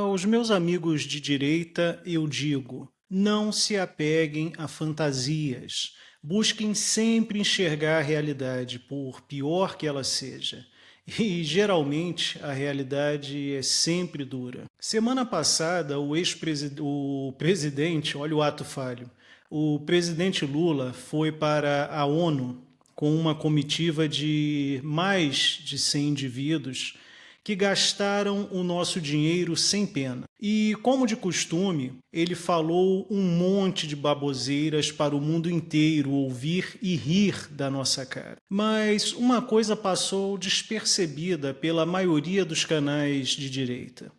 Aos meus amigos de direita, eu digo: não se apeguem a fantasias. Busquem sempre enxergar a realidade, por pior que ela seja. E geralmente a realidade é sempre dura. Semana passada, o presidente, olha o ato falho, o presidente Lula foi para a ONU com uma comitiva de mais de 100 indivíduos que gastaram o nosso dinheiro sem pena. E, como de costume, ele falou um monte de baboseiras para o mundo inteiro ouvir e rir da nossa cara. Mas uma coisa passou despercebida pela maioria dos canais de direita.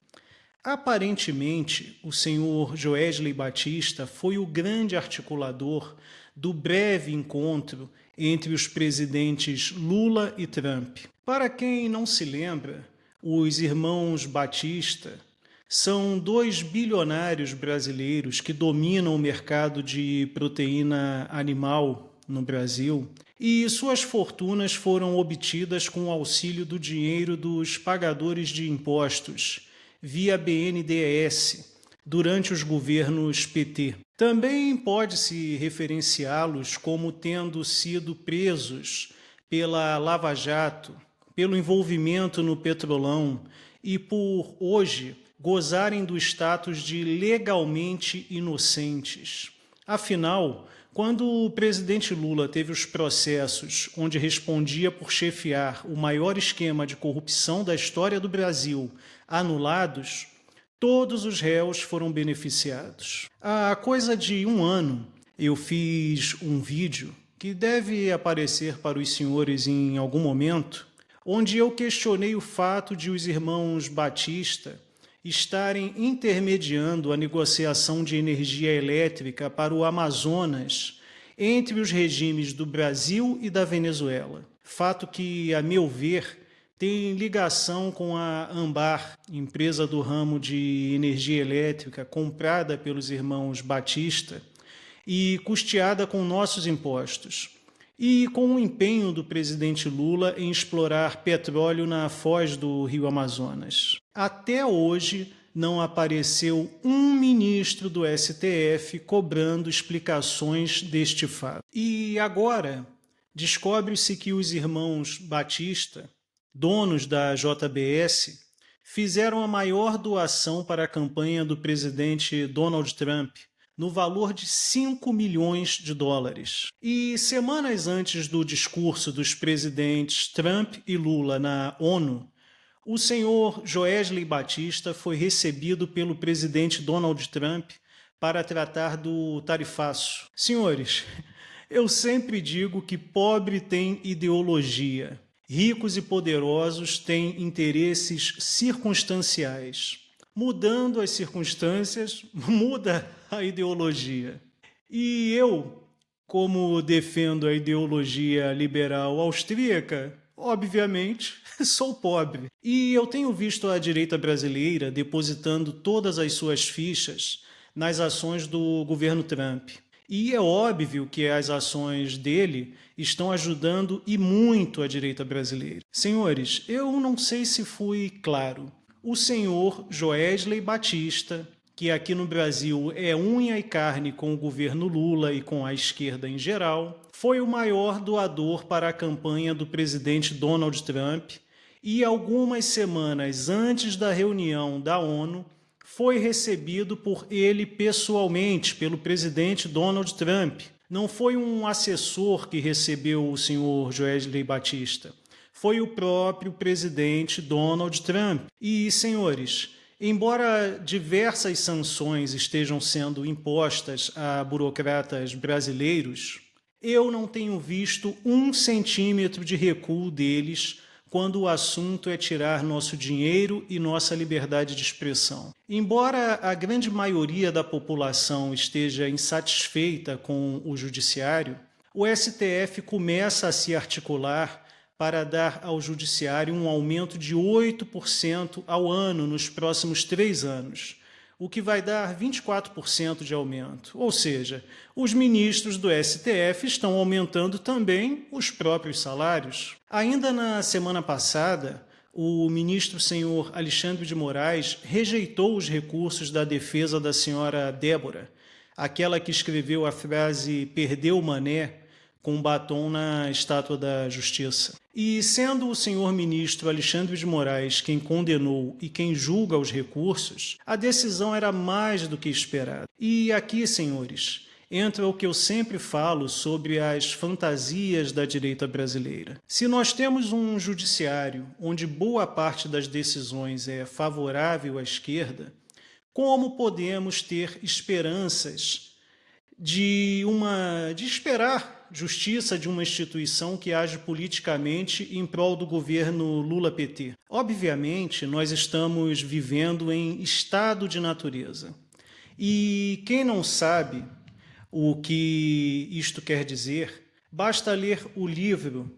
Aparentemente, o senhor Joesley Batista foi o grande articulador do breve encontro entre os presidentes Lula e Trump. Para quem não se lembra, os irmãos Batista são dois bilionários brasileiros que dominam o mercado de proteína animal no Brasil e suas fortunas foram obtidas com o auxílio do dinheiro dos pagadores de impostos via BNDES durante os governos PT. Também pode-se referenciá-los como tendo sido presos pela Lava Jato, pelo envolvimento no Petrolão e por hoje gozarem do status de legalmente inocentes. Afinal, quando o presidente Lula teve os processos onde respondia por chefiar o maior esquema de corrupção da história do Brasil anulados, todos os réus foram beneficiados. Há coisa de um ano, eu fiz um vídeo que deve aparecer para os senhores em algum momento, onde eu questionei o fato de os irmãos Batista estarem intermediando a negociação de energia elétrica para o Amazonas entre os regimes do Brasil e da Venezuela. Fato que, a meu ver, tem ligação com a Ambar, empresa do ramo de energia elétrica comprada pelos irmãos Batista e custeada com nossos impostos, e com o empenho do presidente Lula em explorar petróleo na foz do Rio Amazonas. Até hoje não apareceu um ministro do STF cobrando explicações deste fato. E agora descobre-se que os irmãos Batista, donos da JBS, fizeram a maior doação para a campanha do presidente Donald Trump, no valor de 5 milhões de dólares. E semanas antes do discurso dos presidentes Trump e Lula na ONU, o senhor Joesley Batista foi recebido pelo presidente Donald Trump para tratar do tarifaço. Senhores, eu sempre digo que pobre tem ideologia, ricos e poderosos têm interesses circunstanciais. Mudando as circunstâncias, muda a ideologia. E eu, como defendo a ideologia liberal austríaca, obviamente, sou pobre. E eu tenho visto a direita brasileira depositando todas as suas fichas nas ações do governo Trump. E é óbvio que as ações dele estão ajudando e muito a direita brasileira. Senhores, eu não sei se fui claro. O senhor Joesley Batista, que aqui no Brasil é unha e carne com o governo Lula e com a esquerda em geral, foi o maior doador para a campanha do presidente Donald Trump e algumas semanas antes da reunião da ONU foi recebido por ele pessoalmente, pelo presidente Donald Trump. Não foi um assessor que recebeu o senhor Joesley Batista. Foi o próprio presidente Donald Trump. E, senhores, embora diversas sanções estejam sendo impostas a burocratas brasileiros, eu não tenho visto 1 centímetro de recuo deles quando o assunto é tirar nosso dinheiro e nossa liberdade de expressão. Embora a grande maioria da população esteja insatisfeita com o judiciário, o STF começa a se articular para dar ao judiciário um aumento de 8% ao ano nos próximos 3 anos, o que vai dar 24% de aumento. Ou seja, os ministros do STF estão aumentando também os próprios salários. Ainda na semana passada, o ministro senhor Alexandre de Moraes rejeitou os recursos da defesa da senhora Débora, aquela que escreveu a frase "perdeu o mané" com batom na Estátua da Justiça. E sendo o senhor ministro Alexandre de Moraes quem condenou e quem julga os recursos, a decisão era mais do que esperada. E aqui, senhores, entra o que eu sempre falo sobre as fantasias da direita brasileira. Se nós temos um judiciário onde boa parte das decisões é favorável à esquerda, como podemos ter esperanças de esperar justiça de uma instituição que age politicamente em prol do governo Lula-PT? Obviamente, nós estamos vivendo em estado de natureza. E quem não sabe o que isto quer dizer, basta ler o livro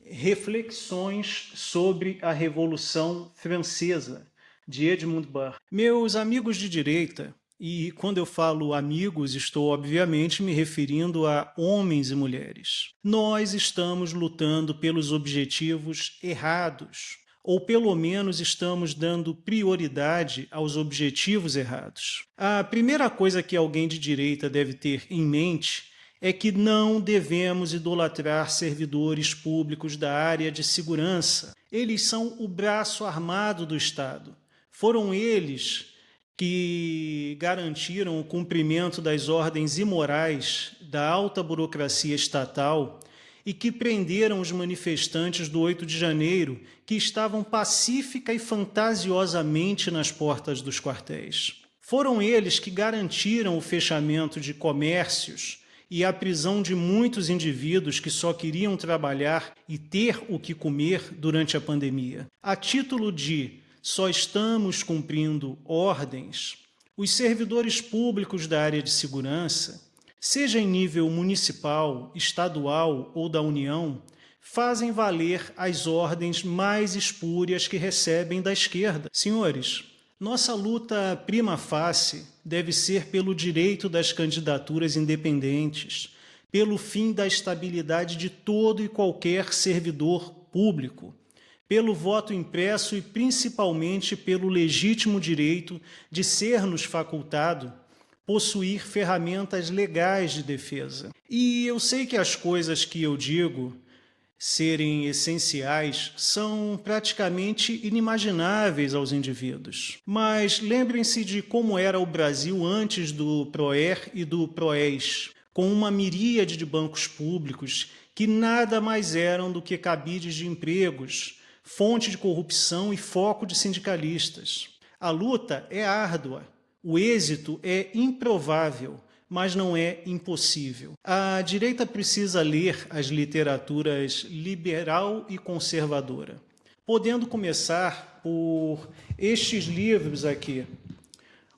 Reflexões sobre a Revolução Francesa, de Edmund Burke. Meus amigos de direita, e quando eu falo amigos, estou obviamente me referindo a homens e mulheres, nós estamos lutando pelos objetivos errados, ou pelo menos estamos dando prioridade aos objetivos errados. A primeira coisa que alguém de direita deve ter em mente é que não devemos idolatrar servidores públicos da área de segurança. Eles são o braço armado do Estado. Foram eles que garantiram o cumprimento das ordens imorais da alta burocracia estatal e que prenderam os manifestantes do 8 de janeiro, que estavam pacífica e fantasiosamente nas portas dos quartéis. Foram eles que garantiram o fechamento de comércios e a prisão de muitos indivíduos que só queriam trabalhar e ter o que comer durante a pandemia. A título de só estamos cumprindo ordens, os servidores públicos da área de segurança, seja em nível municipal, estadual ou da União, fazem valer as ordens mais espúrias que recebem da esquerda. Senhores, nossa luta prima facie deve ser pelo direito das candidaturas independentes, pelo fim da estabilidade de todo e qualquer servidor público, pelo voto impresso e principalmente pelo legítimo direito de ser-nos facultado possuir ferramentas legais de defesa. E eu sei que as coisas que eu digo serem essenciais são praticamente inimagináveis aos indivíduos. Mas lembrem-se de como era o Brasil antes do PROER e do PROES, com uma miríade de bancos públicos que nada mais eram do que cabides de empregos, fonte de corrupção e foco de sindicalistas. A luta é árdua, o êxito é improvável, mas não é impossível. A direita precisa ler as literaturas liberal e conservadora, podendo começar por estes livros aqui,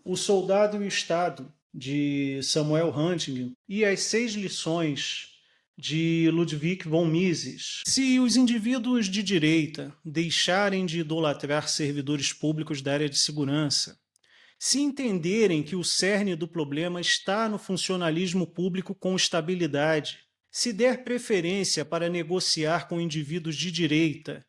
O Soldado e o Estado, de Samuel Huntington, e As 6 Lições, de Ludwig von Mises. Se os indivíduos de direita deixarem de idolatrar servidores públicos da área de segurança, se entenderem que o cerne do problema está no funcionalismo público com estabilidade, se der preferência para negociar com indivíduos de direita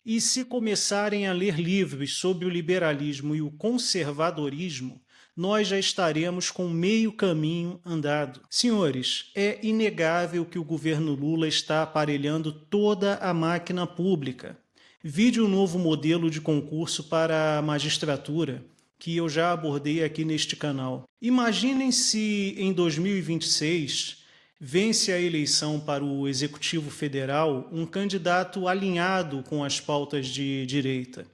e se começarem a ler livros sobre o liberalismo e o conservadorismo, nós já estaremos com meio caminho andado. Senhores, é inegável que o governo Lula está aparelhando toda a máquina pública. Vide o novo modelo de concurso para a magistratura, que eu já abordei aqui neste canal. Imaginem se em 2026 vence a eleição para o Executivo Federal um candidato alinhado com as pautas de direita.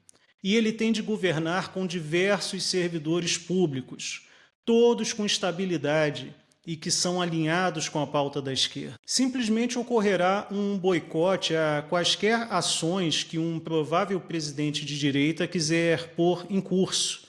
E ele tem de governar com diversos servidores públicos, todos com estabilidade e que são alinhados com a pauta da esquerda. Simplesmente ocorrerá um boicote a quaisquer ações que um provável presidente de direita quiser pôr em curso.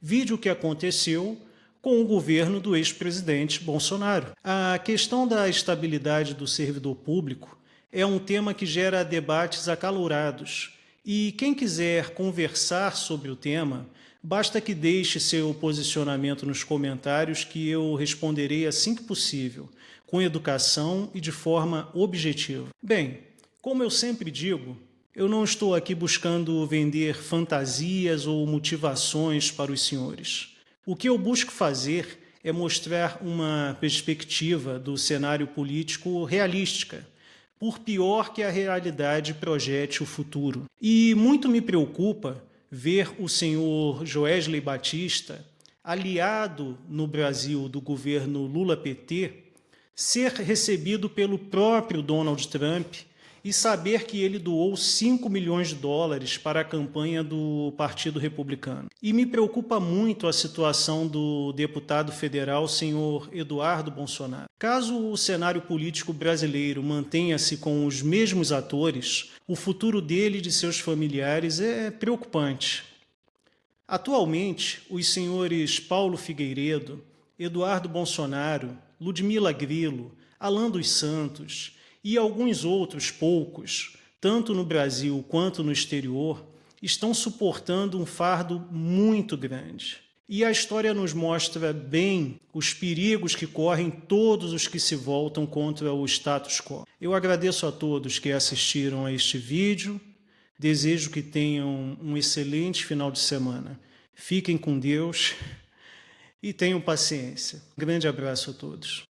Vide o que aconteceu com o governo do ex-presidente Bolsonaro. A questão da estabilidade do servidor público é um tema que gera debates acalorados. E quem quiser conversar sobre o tema, basta que deixe seu posicionamento nos comentários que eu responderei assim que possível, com educação e de forma objetiva. Bem, como eu sempre digo, Eu não estou aqui buscando vender fantasias ou motivações para os senhores. O que eu busco fazer é mostrar uma perspectiva do cenário político realística, por pior que a realidade projete o futuro. E muito me preocupa ver o senhor Joesley Batista, aliado no Brasil do governo Lula-PT, ser recebido pelo próprio Donald Trump e saber que ele doou 5 milhões de dólares para a campanha do Partido Republicano. E me preocupa muito a situação do deputado federal, senhor Eduardo Bolsonaro. Caso o cenário político brasileiro mantenha-se com os mesmos atores, o futuro dele e de seus familiares é preocupante. Atualmente, os senhores Paulo Figueiredo, Eduardo Bolsonaro, Ludmila Grilo, Alan dos Santos e alguns outros poucos, tanto no Brasil quanto no exterior, estão suportando um fardo muito grande. E a história nos mostra bem os perigos que correm todos os que se voltam contra o status quo. Eu agradeço a todos que assistiram a este vídeo, desejo que tenham um excelente final de semana. Fiquem com Deus e tenham paciência. Grande abraço a todos.